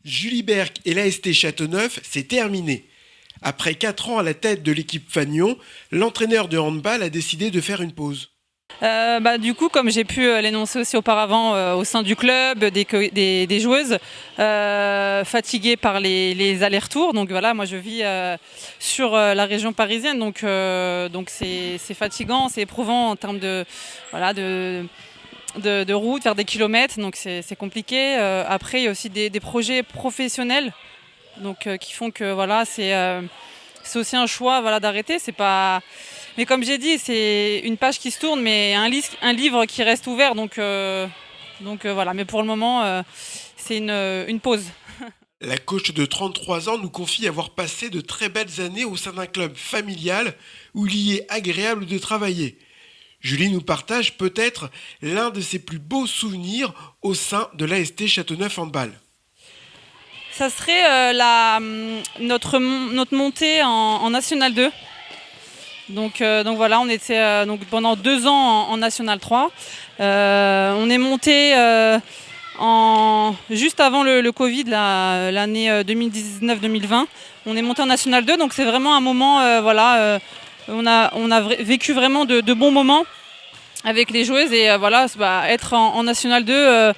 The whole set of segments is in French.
Julie Berck et l'AST Châteauneuf, c'est terminé. Après 4 ans à la tête de l'équipe Fagnon, l'entraîneur de handball a décidé de faire une pause. Du coup, comme j'ai pu l'énoncer aussi auparavant au sein du club, des joueuses fatiguées par les allers-retours. Donc voilà, moi je vis sur la région parisienne, donc c'est fatigant, c'est éprouvant en termes de route, faire des kilomètres, donc c'est compliqué. Après, il y a aussi des projets professionnels, donc qui font que voilà, c'est aussi un choix, voilà, d'arrêter. C'est pas, mais comme j'ai dit, c'est une page qui se tourne, mais un livre qui reste ouvert. Voilà. Mais pour le moment, c'est une pause. La coach de 33 ans nous confie avoir passé de très belles années au sein d'un club familial où il y est agréable de travailler. Julie nous partage peut-être l'un de ses plus beaux souvenirs au sein de l'AST Châteauneuf Handball. Ça serait notre montée en National 2. Donc voilà, on était pendant 2 ans en National 3. On est monté juste avant le Covid, l'année 2019-2020. On est monté en National 2, donc c'est vraiment un moment, on a vécu vraiment de bons moments avec les joueuses et être en National 2,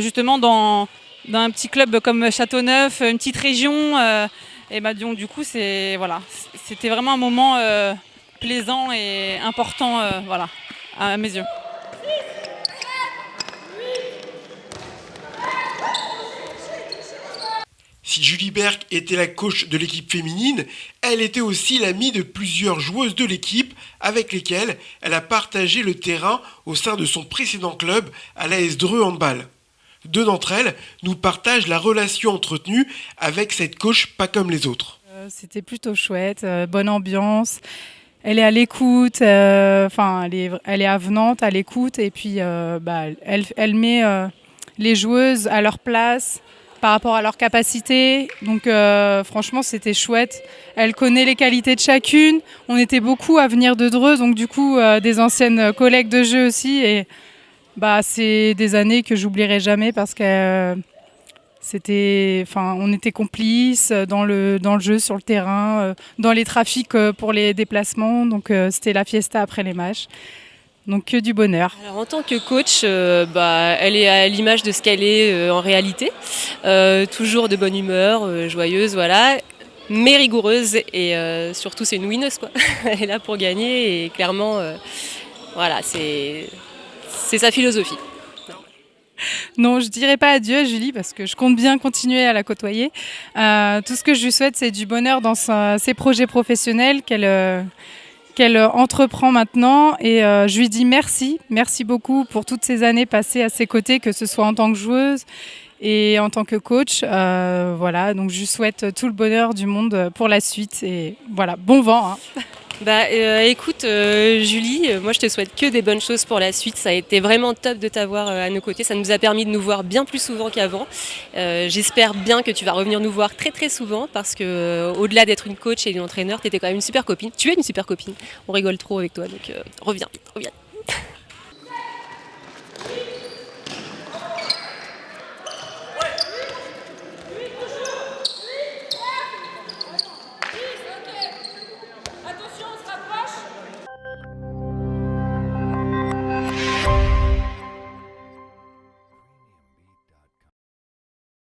justement dans un petit club comme Châteauneuf, une petite région, donc du coup c'était vraiment un moment plaisant et important, à mes yeux. Si Julie Berck était la coach de l'équipe féminine, elle était aussi l'amie de plusieurs joueuses de l'équipe avec lesquelles elle a partagé le terrain au sein de son précédent club à l'AS Dreux Handball. 2 d'entre elles nous partagent la relation entretenue avec cette coach pas comme les autres. C'était plutôt chouette, bonne ambiance. Elle est à l'écoute, elle est avenante, à l'écoute, et puis elle met les joueuses à leur place par rapport à leurs capacités. Donc franchement, c'était chouette. Elle connaît les qualités de chacune. On était beaucoup à venir de Dreux, donc du coup des anciennes collègues de jeu aussi. Et c'est des années que j'oublierai jamais parce que on était complices dans le jeu, sur le terrain, dans les trafics pour les déplacements. Donc c'était la fiesta après les matchs. Donc que du bonheur. Alors, en tant que coach, elle est à l'image de ce qu'elle est en réalité. Toujours de bonne humeur, joyeuse, voilà, mais rigoureuse et surtout c'est une winneuse, quoi. Elle est là pour gagner et clairement, c'est sa philosophie. Non, je dirais pas adieu à Julie parce que je compte bien continuer à la côtoyer. Tout ce que je lui souhaite, c'est du bonheur dans ses projets professionnels qu'elle entreprend maintenant. Et je lui dis merci beaucoup pour toutes ces années passées à ses côtés, que ce soit en tant que joueuse et en tant que coach. Donc je lui souhaite tout le bonheur du monde pour la suite. Et voilà, bon vent, hein. Écoute, Julie, moi je te souhaite que des bonnes choses pour la suite. Ça a été vraiment top de t'avoir à nos côtés. Ça nous a permis de nous voir bien plus souvent qu'avant. J'espère bien que tu vas revenir nous voir très très souvent parce que au-delà d'être une coach et une entraîneur, tu étais quand même une super copine. Tu es une super copine. On rigole trop avec toi, donc reviens.